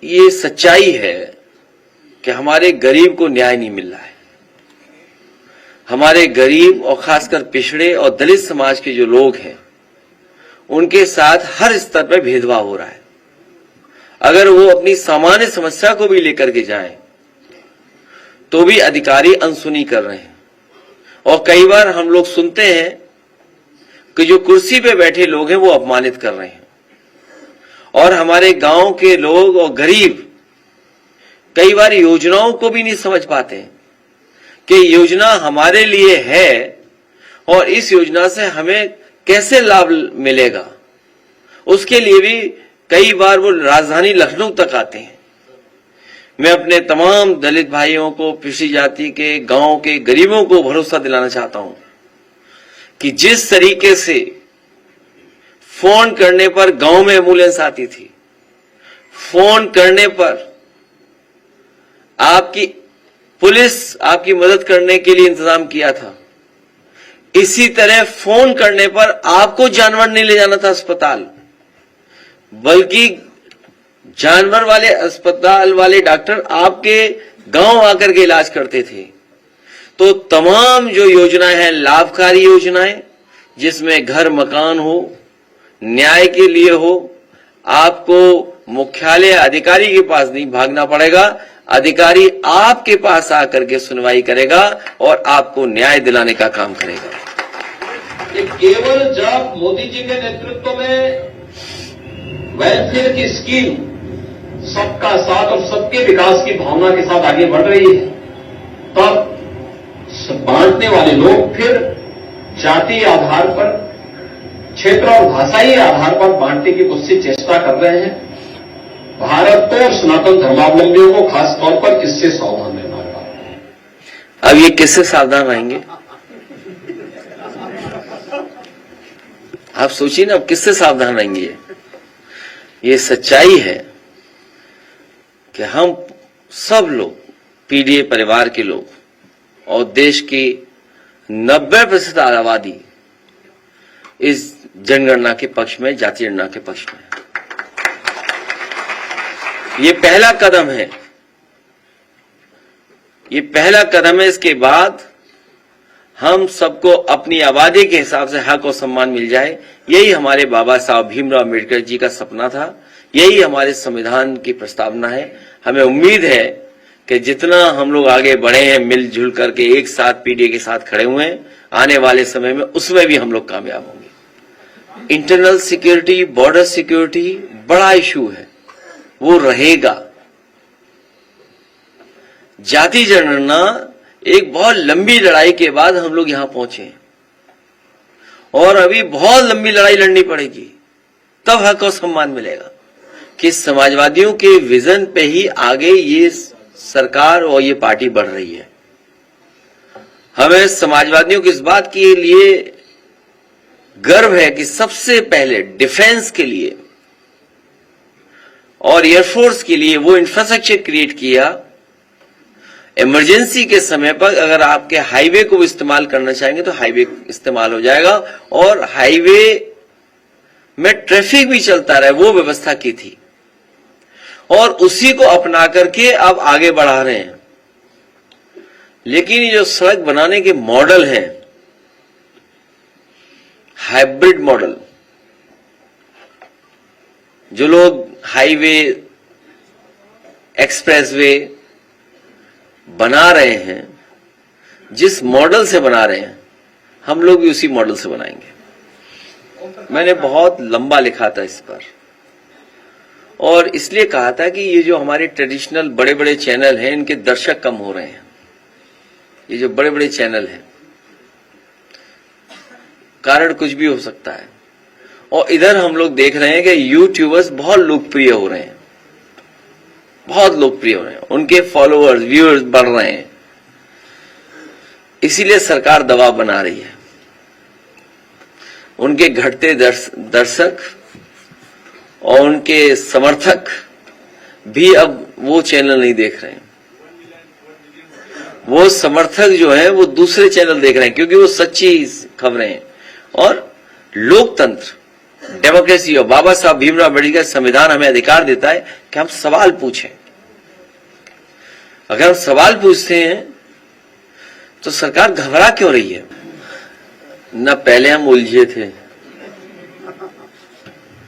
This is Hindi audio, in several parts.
ये सच्चाई है कि हमारे गरीब को न्याय नहीं मिल रहा है। हमारे गरीब और खासकर पिछड़े और दलित समाज के जो लोग हैं उनके साथ हर स्तर पर भेदभाव हो रहा है। अगर वो अपनी सामान्य समस्या को भी लेकर के जाएं तो भी अधिकारी अनसुनी कर रहे हैं। और कई बार हम लोग सुनते हैं कि जो कुर्सी पे बैठे लोग हैं वो अपमानित कर रहे हैं। और हमारे गांव के लोग और गरीब कई बार योजनाओं को भी नहीं समझ पाते हैं कि योजना हमारे लिए है और इस योजना से हमें कैसे लाभ मिलेगा। उसके लिए भी कई बार वो राजधानी लखनऊ तक आते हैं। मैं अपने तमाम दलित भाइयों को, पिछड़ी जाति के, गांव के गरीबों को भरोसा दिलाना चाहता हूं कि जिस तरीके से फोन करने पर गांव में एम्बुलेंस आती थी, फोन करने पर आपकी पुलिस आपकी मदद करने के लिए इंतजाम किया था, इसी तरह फोन करने पर आपको जानवर नहीं ले जाना था अस्पताल, बल्कि जानवर वाले अस्पताल वाले डॉक्टर आपके गांव आकर के इलाज करते थे। तो तमाम जो योजनाएं हैं लाभकारी योजनाएं, जिसमें घर मकान हो, न्याय के लिए हो, आपको मुख्यालय अधिकारी के पास नहीं भागना पड़ेगा, अधिकारी आपके पास आकर के सुनवाई करेगा और आपको न्याय दिलाने का काम करेगा। ये केवल जब मोदी जी के नेतृत्व में वेलफेयर की स्कीम सबका साथ और सबके विकास की भावना के साथ आगे बढ़ रही है, तब बांटने वाले लोग फिर जातीय आधार पर, क्षेत्र और भाषाई आधार पर बांटने की कुछ चेष्टा कर रहे हैं। भारत और सनातन धर्मावलंबियों को खास तौर पर इससे सावधान रहना होगा। अब ये किससे सावधान रहेंगे? आप सोचिए ना, अब किससे सावधान रहेंगे? ये सच्चाई है कि हम सब लोग, पीडीए परिवार के लोग और देश की 90% आबादी इस जनगणना के पक्ष में, जातीय जनगणना के पक्ष में। ये पहला कदम है, ये पहला कदम है। इसके बाद हम सबको अपनी आबादी के हिसाब से हक और सम्मान मिल जाए, यही हमारे बाबा साहब भीमराव अम्बेडकर जी का सपना था, यही हमारे संविधान की प्रस्तावना है। हमें उम्मीद है कि जितना हम लोग आगे बढ़े हैं, मिलजुल करके एक साथ पीडीए के साथ खड़े हुए हैं, आने वाले समय में उसमें भी हम लोग कामयाब होंगे। इंटरनल सिक्योरिटी, बॉर्डर सिक्योरिटी बड़ा इशू है, वो रहेगा। जाति जनगणना एक बहुत लंबी लड़ाई के बाद हम लोग यहां पहुंचे हैं और अभी बहुत लंबी लड़ाई लड़नी पड़ेगी, तब हक और सम्मान मिलेगा। कि समाजवादियों के विजन पे ही आगे ये सरकार और ये पार्टी बढ़ रही है। हमें समाजवादियों की इस बात के लिए गर्व है कि सबसे पहले डिफेंस के लिए और एयरफोर्स के लिए वो इंफ्रास्ट्रक्चर क्रिएट किया। इमरजेंसी के समय पर अगर आपके हाईवे को इस्तेमाल करना चाहेंगे तो हाईवे इस्तेमाल हो जाएगा और हाईवे में ट्रैफिक भी चलता रहे, वो व्यवस्था की थी और उसी को अपना करके अब आगे बढ़ा रहे हैं। लेकिन ये जो सड़क बनाने के मॉडल हैं, हाइब्रिड मॉडल, जो लोग हाईवे, एक्सप्रेसवे बना रहे हैं, जिस मॉडल से बना रहे हैं, हम लोग भी उसी मॉडल से बनाएंगे। मैंने बहुत लंबा लिखा था इस पर और इसलिए कहा था कि ये जो हमारे ट्रेडिशनल बड़े बड़े चैनल हैं, इनके दर्शक कम हो रहे हैं। ये जो बड़े बड़े चैनल हैं, कारण कुछ भी हो सकता है। और इधर हम लोग देख रहे हैं कि यूट्यूबर्स बहुत लोकप्रिय हो रहे हैं, बहुत लोकप्रिय हो रहे हैं, उनके फॉलोअर्स, व्यूअर्स बढ़ रहे हैं। इसीलिए सरकार दबाव बना रही है। उनके घटते दर्शक और उनके समर्थक भी अब वो चैनल नहीं देख रहे हैं। वो समर्थक जो है वो दूसरे चैनल देख रहे हैं, क्योंकि वो सच्ची खबरें हैं। और लोकतंत्र डेमोक्रेसी और बाबा साहब भीमराव अम्बेडकर संविधान हमें अधिकार देता है कि हम सवाल पूछें। अगर हम सवाल पूछते हैं तो सरकार घबरा क्यों रही है? न पहले हम उलझे थे,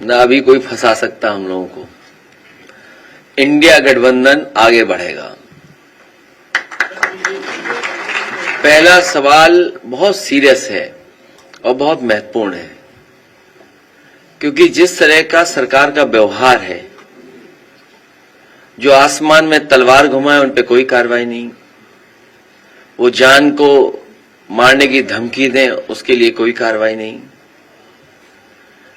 न अभी कोई फंसा सकता हम लोगों को। इंडिया गठबंधन आगे बढ़ेगा। पहला सवाल बहुत सीरियस है और बहुत महत्वपूर्ण है, क्योंकि जिस तरह का सरकार का व्यवहार है, जो आसमान में तलवार घुमाए उन पे कोई कार्रवाई नहीं, वो जान को मारने की धमकी दें उसके लिए कोई कार्रवाई नहीं,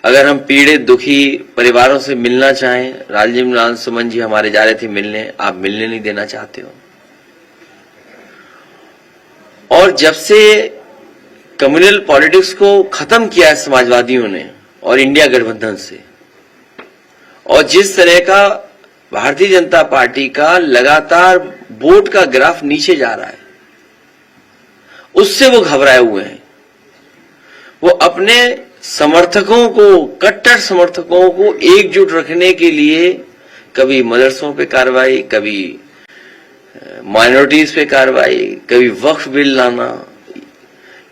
अगर हम पीड़ित दुखी परिवारों से मिलना चाहें, राजीव लाल सुमन जी हमारे जा रहे थे मिलने, आप मिलने नहीं देना चाहते हो। और जब से कम्युनल पॉलिटिक्स को खत्म किया है समाजवादियों ने और इंडिया गठबंधन से, और जिस तरह का भारतीय जनता पार्टी का लगातार वोट का ग्राफ नीचे जा रहा है, उससे वो घबराए हुए हैं। वो अपने समर्थकों को, कट्टर समर्थकों को एकजुट रखने के लिए कभी मदरसों पे कार्रवाई, कभी माइनॉरिटीज पे कार्रवाई, कभी वक्फ बिल लाना,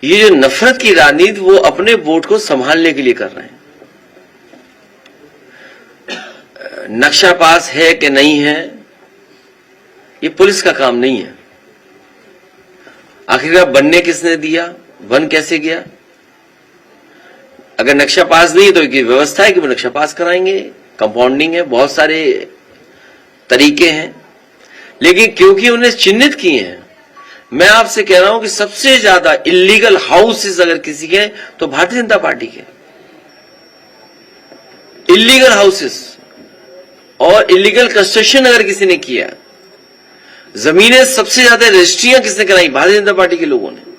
ये जो नफरत की राजनीति वो अपने वोट को संभालने के लिए कर रहे हैं। नक्शा पास है कि नहीं है, ये पुलिस का काम नहीं है। आखिरकार बनने किसने दिया, बन कैसे गया? अगर नक्शा पास नहीं है तो एक व्यवस्था है कि वो नक्शा पास कराएंगे, कंपाउंडिंग है, बहुत सारे तरीके हैं, लेकिन क्योंकि उन्हें चिन्हित किए हैं, मैं आपसे कह रहा हूं कि सबसे ज्यादा इलीगल हाउसेस अगर किसी के तो भारतीय जनता पार्टी के इलीगल हाउसेस, और इलीगल कंस्ट्रक्शन अगर किसी ने किया, जमीनें सबसे ज्यादा रजिस्ट्रियां किसने कराई? भारतीय जनता पार्टी के लोगों ने।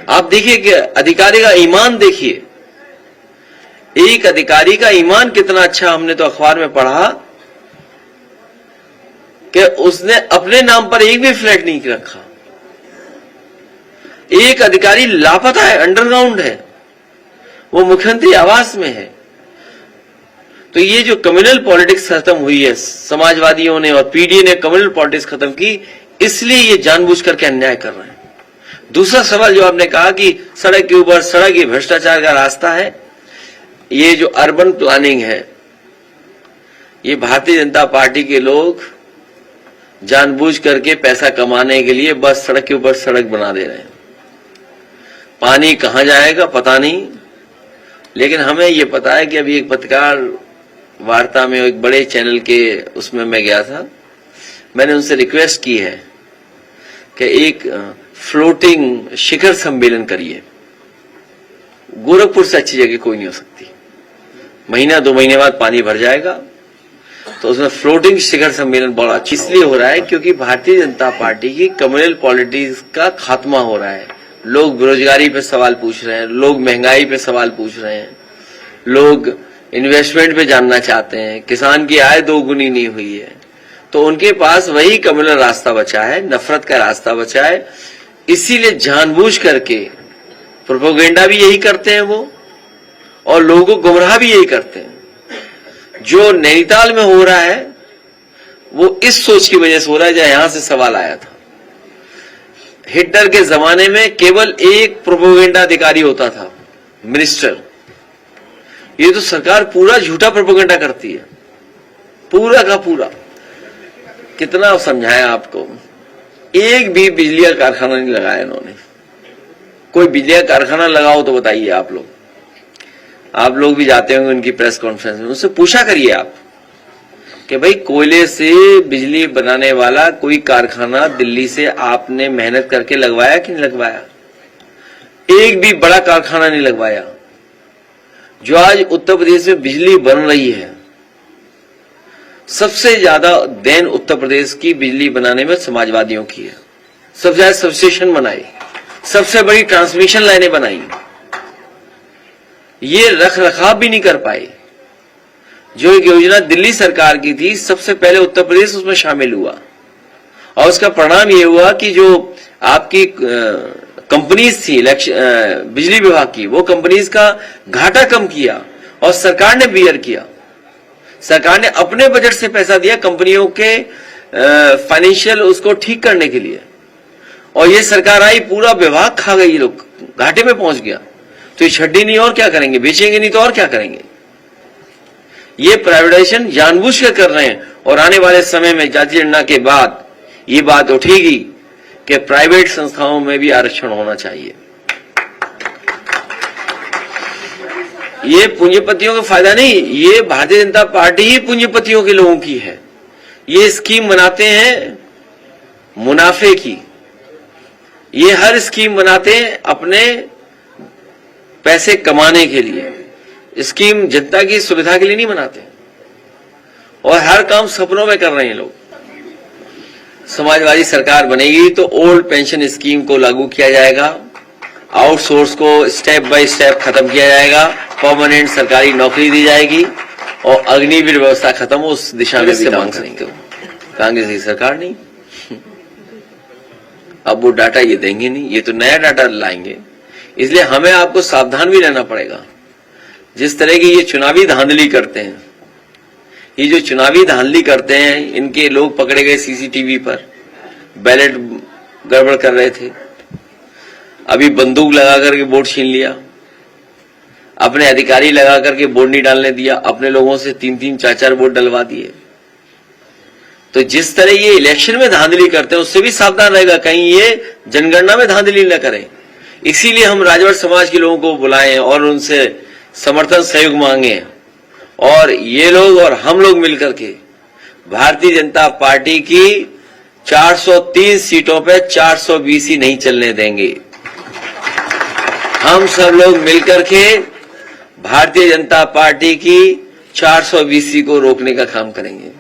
आप देखिए कि अधिकारी का ईमान देखिए, एक अधिकारी का ईमान कितना अच्छा, हमने तो अखबार में पढ़ा कि उसने अपने नाम पर एक भी फ्लैट नहीं रखा। एक अधिकारी लापता है, अंडरग्राउंड है, वो मुख्यमंत्री आवास में है। तो ये जो कम्युनल पॉलिटिक्स खत्म हुई है, समाजवादियों ने और पीडीए ने कम्युनल पॉलिटिक्स खत्म की, इसलिए ये जानबूझ करके अन्याय कर रहे हैं। दूसरा सवाल जो आपने कहा कि सड़क के ऊपर सड़क, ये भ्रष्टाचार का रास्ता है। ये जो अर्बन प्लानिंग है, ये भारतीय जनता पार्टी के लोग जानबूझ करके पैसा कमाने के लिए बस सड़क के ऊपर सड़क बना दे रहे हैं। पानी कहां जाएगा पता नहीं, लेकिन हमें ये पता है कि अभी एक पत्रकार वार्ता में, एक बड़े चैनल के उसमें मैं गया था, मैंने उनसे रिक्वेस्ट की है कि एक फ्लोटिंग शिखर सम्मेलन करिए। गोरखपुर से अच्छी जगह कोई नहीं हो सकती। महीना 2 महीने बाद पानी भर जाएगा, तो उसमें फ्लोटिंग शिखर सम्मेलन बड़ा अच्छा इसलिए हो रहा है क्योंकि भारतीय जनता पार्टी की कम्युनल पॉलिटिक्स का खात्मा हो रहा है। लोग बेरोजगारी पे सवाल पूछ रहे हैं, लोग महंगाई पे सवाल पूछ रहे हैं, लोग इन्वेस्टमेंट पे जानना चाहते हैं, किसान की आय 2 गुनी नहीं हुई है। तो उनके पास वही कम्युनल रास्ता बचा है, नफरत का रास्ता बचा है। इसीलिए जानबूझ करके प्रोपेगेंडा भी यही करते हैं वो, और लोगों को गुमराह भी यही करते हैं। जो नैनीताल में हो रहा है वो इस सोच की वजह से हो रहा है, जहां यहां से सवाल आया था। हिटलर के जमाने में केवल एक प्रोपेगेंडा अधिकारी होता था, मिनिस्टर। ये तो सरकार पूरा झूठा प्रोपेगेंडा करती है, पूरा का पूरा। कितना समझाया आपको, एक भी बिजली का कारखाना नहीं लगाया इन्होंने। कोई बिजली का कारखाना लगाओ तो बताइए। आप लोग भी जाते होंगे उनकी प्रेस कॉन्फ्रेंस में, उनसे पूछा करिए आप कि भाई कोयले से बिजली बनाने वाला कोई कारखाना दिल्ली से आपने मेहनत करके लगवाया कि नहीं लगवाया? एक भी बड़ा कारखाना नहीं लगवाया। जो आज उत्तर प्रदेश में बिजली बन रही है, सबसे ज्यादा देन उत्तर प्रदेश की बिजली बनाने में समाजवादियों की है। सबसे ज्यादा सबस्टेशन बनाए, सबसे बड़ी ट्रांसमिशन लाइनें बनाई, ये रख रखाव भी नहीं कर पाए। जो एक योजना दिल्ली सरकार की थी, सबसे पहले उत्तर प्रदेश उसमें शामिल हुआ, और उसका परिणाम ये हुआ कि जो आपकी कंपनीज थी बिजली विभाग की, वो कंपनीज का घाटा कम किया और सरकार ने बियर किया। सरकार ने अपने बजट से पैसा दिया कंपनियों के फाइनेंशियल उसको ठीक करने के लिए, और ये सरकार आई, पूरा विभाग खा गई, ये लोग घाटे में पहुंच गया। तो ये छड्डी नहीं और क्या करेंगे, बेचेंगे नहीं तो और क्या करेंगे। ये प्राइवेटाइजेशन जानबूझ कर रहे हैं, और आने वाले समय में जाति जनगणना के बाद ये बात उठेगी कि प्राइवेट संस्थाओं में भी आरक्षण होना चाहिए। ये पूंजीपतियों का फायदा नहीं, ये भारतीय जनता पार्टी ही पूंजीपतियों के लोगों की है। ये स्कीम बनाते हैं मुनाफे की, ये हर स्कीम बनाते हैं अपने पैसे कमाने के लिए। स्कीम जनता की सुविधा के लिए नहीं बनाते, और हर काम सपनों में कर रहे हैं लोग। समाजवादी सरकार बनेगी तो ओल्ड पेंशन स्कीम को लागू किया जाएगा, आउटसोर्स को स्टेप बाय स्टेप खत्म किया जाएगा, परमानेंट सरकारी नौकरी दी जाएगी, और अग्निवीर व्यवस्था खत्म हो, उस दिशा में भी मांग सकते हो। कांग्रेस की सरकार नहीं, अब वो डाटा ये देंगे नहीं, ये तो नया डाटा लाएंगे। इसलिए हमें आपको सावधान भी रहना पड़ेगा। जिस तरह की ये चुनावी धांधली करते हैं, ये जो चुनावी धांधली करते हैं, इनके लोग पकड़े गए सीसीटीवी पर, बैलेट गड़बड़ कर रहे थे, अभी बंदूक लगा करके वोट छीन लिया, अपने अधिकारी लगा करके वोट नहीं डालने दिया, अपने लोगों से 3-3, 4-4 वोट डलवा दिए। तो जिस तरह ये इलेक्शन में धांधली करते हैं, उससे भी सावधान रहेगा, कहीं ये जनगणना में धांधली न करें। इसीलिए हम राजभर समाज के लोगों को बुलाएं और उनसे समर्थन सहयोग मांगे, और ये लोग और हम लोग मिलकर के भारतीय जनता पार्टी की 403 सीटों पे 420 ही नहीं चलने देंगे। हम सब लोग मिलकर के भारतीय जनता पार्टी की 420 को रोकने का काम करेंगे।